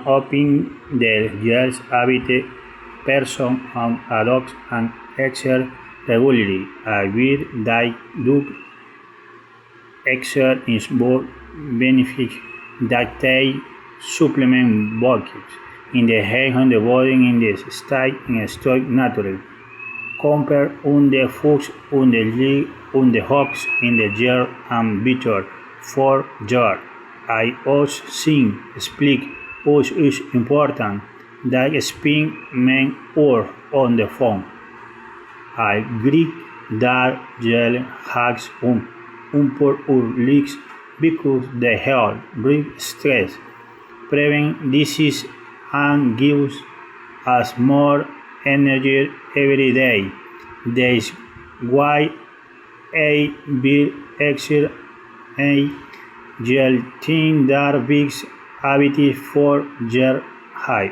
open the gels habit person and adults and exercise regularly. A weird diet dog exercise is more beneficial that they supplement bulks in the head and the body in the state and stock naturally. Compare on the fox on the leg on the hawks in the year and bitter for jar. I also think speak us is important that speak men or on the phone. I agree that gel has poor leaks because they help break stress, prevent disease, and gives us more energy every day. That's why a big extra a gel thing that big habit for gel high.